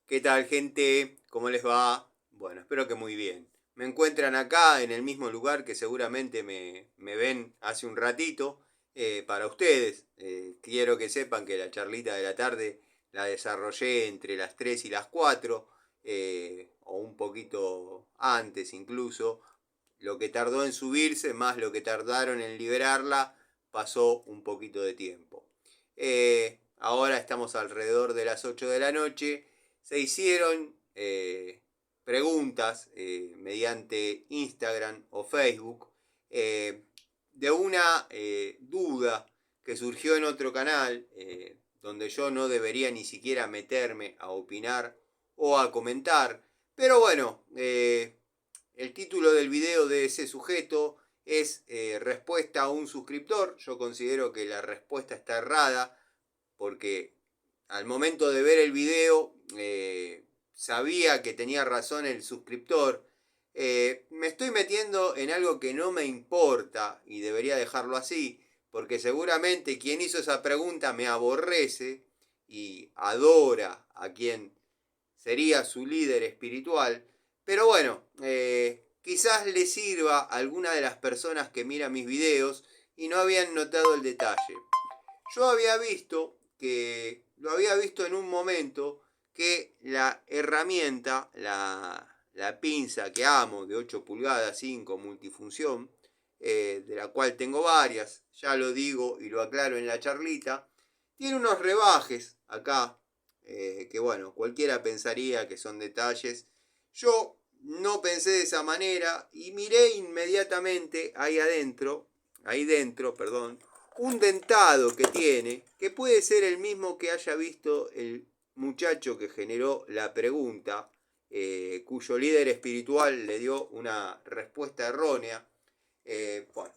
¿Qué tal, gente? ¿Cómo les va? Bueno, espero que muy bien. Me encuentran acá en el mismo lugar que seguramente me ven hace un ratito. Para ustedes, quiero que sepan que la charlita de la tarde la desarrollé entre las 3 y las 4, o un poquito antes incluso. Lo que tardó en subirse más lo que tardaron en liberarla, pasó un poquito de tiempo. Ahora estamos alrededor de las 8 de la noche. Se hicieron preguntas mediante Instagram o Facebook, de una duda que surgió en otro canal, donde yo no debería ni siquiera meterme a opinar o a comentar. Pero bueno, el título del video de ese sujeto es respuesta a un suscriptor. Yo considero que la respuesta está errada porque al momento de ver el video sabía que tenía razón el suscriptor. Me estoy metiendo en algo que no me importa y debería dejarlo así, porque seguramente quien hizo esa pregunta me aborrece y adora a quien sería su líder espiritual. Pero bueno, quizás le sirva a alguna de las personas que miran mis videos y no habían notado el detalle. Yo había visto lo había visto en un momento, que la herramienta, la pinza que amo de 8 pulgadas 5 multifunción, de la cual tengo varias, ya lo digo y lo aclaro en la charlita, tiene unos rebajes acá, que bueno, cualquiera pensaría que son detalles. Yo no pensé de esa manera y miré inmediatamente ahí dentro, perdón, un dentado que tiene, que puede ser el mismo que haya visto el muchacho que generó la pregunta, cuyo líder espiritual le dio una respuesta errónea. Bueno,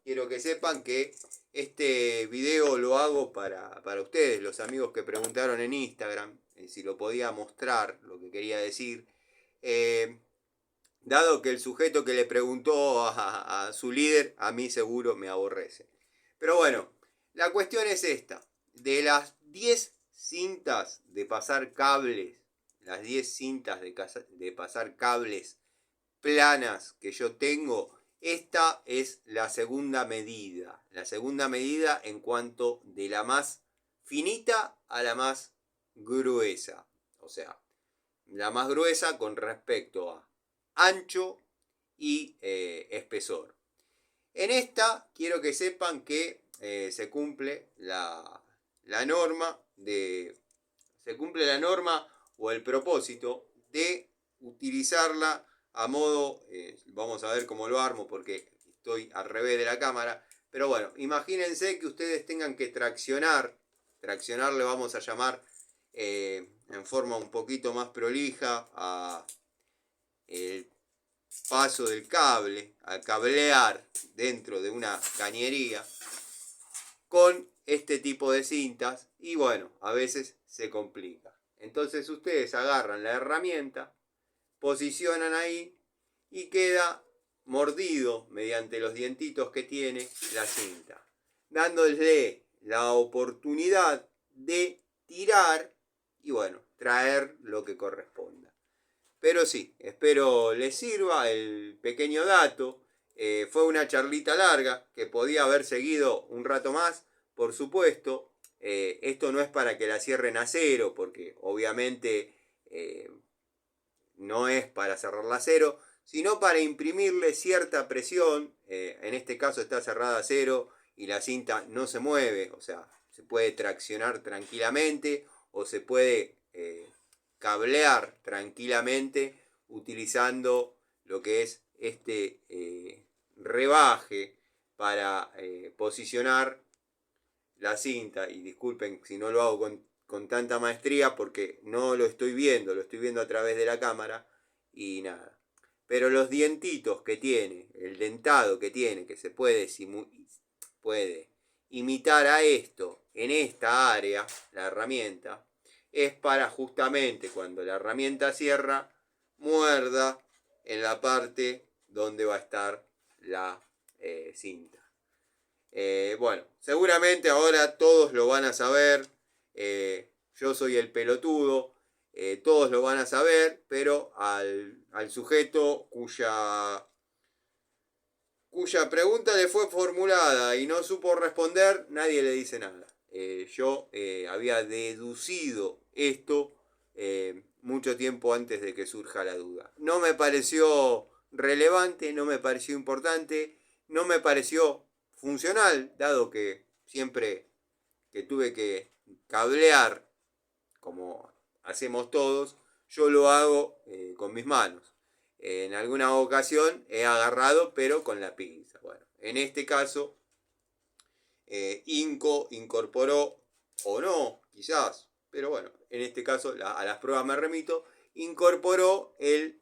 quiero que sepan que este video lo hago para ustedes, los amigos que preguntaron en Instagram, si lo podía mostrar, lo que quería decir. Eh, Dado que el sujeto que le preguntó a su líder, a mí seguro me aborrece. Pero bueno, la cuestión es esta. De las 10 cintas de pasar cables, las 10 cintas de pasar cables planas que yo tengo, esta es la segunda medida. La segunda medida en cuanto de la más finita a la más gruesa. O sea, la más gruesa con respecto a ancho y espesor. En esta quiero que sepan que se cumple la norma se cumple la norma o el propósito de utilizarla a modo, vamos a ver cómo lo armo porque estoy al revés de la cámara, pero bueno, imagínense que ustedes tengan que traccionar le vamos a llamar en forma un poquito más prolija a el paso del cable, a cablear dentro de una cañería con este tipo de cintas y bueno, a veces se complica. Entonces ustedes agarran la herramienta, posicionan ahí y queda mordido mediante los dientitos que tiene la cinta, dándole la oportunidad de tirar y bueno, traer lo que corresponda. Pero sí, espero les sirva el pequeño dato. Fue una charlita larga que podía haber seguido un rato más, por supuesto. Esto no es para que la cierren a cero, porque obviamente no es para cerrarla a cero, sino para imprimirle cierta presión. En este caso está cerrada a cero y la cinta no se mueve, o sea, se puede traccionar tranquilamente o se puede cablear tranquilamente utilizando lo que es este rebaje para posicionar la cinta. Y disculpen si no lo hago con tanta maestría porque no lo estoy viendo a través de la cámara y nada. Pero los dientitos que tiene, el dentado que tiene, que se puede imitar a esto en esta área, la herramienta, es para justamente cuando la herramienta cierra, muerda en la parte donde va a estar la cinta. Bueno, seguramente ahora todos lo van a saber. Yo soy el pelotudo. todos lo van a saber, pero al sujeto cuya pregunta le fue formulada y no supo responder, nadie le dice nada. Yo había deducido esto mucho tiempo antes de que surja la duda. No me pareció relevante, no me pareció importante, no me pareció funcional, dado que siempre que tuve que cablear, como hacemos todos, yo lo hago con mis manos. En alguna ocasión he agarrado, pero con la pinza. Bueno, en este caso, Inco incorporó, o no, quizás, pero bueno, en este caso a las pruebas me remito, incorporó el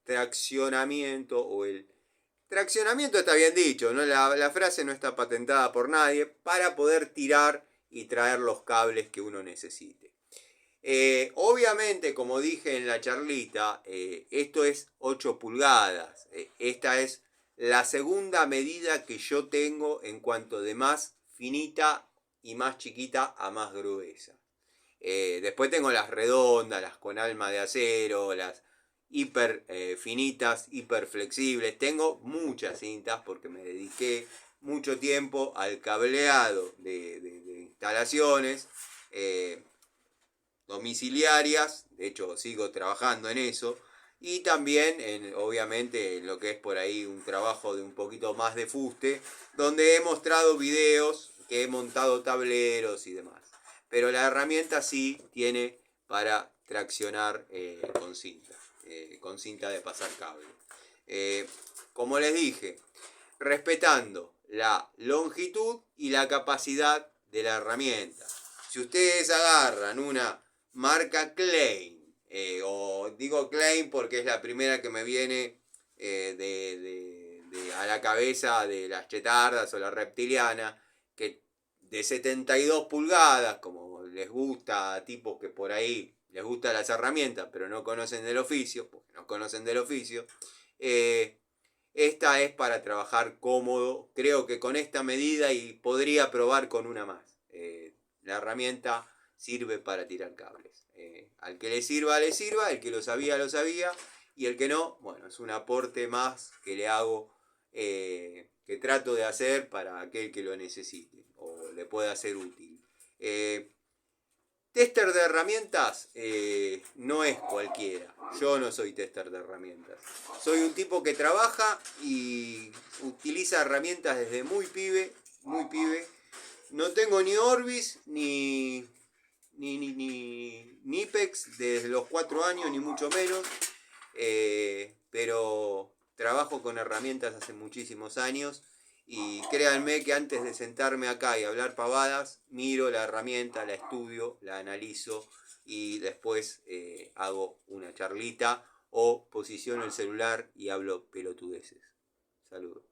traccionamiento o el... Traccionamiento está bien dicho, ¿no? La frase no está patentada por nadie para poder tirar y traer los cables que uno necesite. Obviamente, como dije en la charlita, esto es 8 pulgadas. Esta es la segunda medida que yo tengo en cuanto de más finita y más chiquita a más gruesa. Después tengo las redondas, las con alma de acero, las hiper finitas, hiper flexibles. Tengo muchas cintas porque me dediqué mucho tiempo al cableado de instalaciones domiciliarias. De hecho, sigo trabajando en eso. Y también, obviamente, en lo que es por ahí un trabajo de un poquito más de fuste, donde he mostrado videos que he montado tableros y demás. Pero la herramienta sí tiene para traccionar con cinta de pasar cable. Como les dije, respetando la longitud y la capacidad de la herramienta. Si ustedes agarran una marca Klein, o digo Klein porque es la primera que me viene a la cabeza de las chetardas o la reptiliana, que de 72 pulgadas, como les gusta a tipos que por ahí les gustan las herramientas, pero no conocen del oficio, porque no conocen del oficio, esta es para trabajar cómodo. Creo que con esta medida y podría probar con una más. La herramienta sirve para tirar cables. Al que le sirva, el que lo sabía, y el que no, bueno, es un aporte más que le hago, que trato de hacer para aquel que lo necesite o le pueda ser útil. Tester de herramientas no es cualquiera. Yo no soy tester de herramientas. Soy un tipo que trabaja y utiliza herramientas desde muy pibe, muy pibe. No tengo ni Orbis ni Nipex desde los 4 años, ni mucho menos. Pero trabajo con herramientas hace muchísimos años. Y créanme que antes de sentarme acá y hablar pavadas, miro la herramienta, la estudio, la analizo y después hago una charlita o posiciono el celular y hablo pelotudeces. Saludos.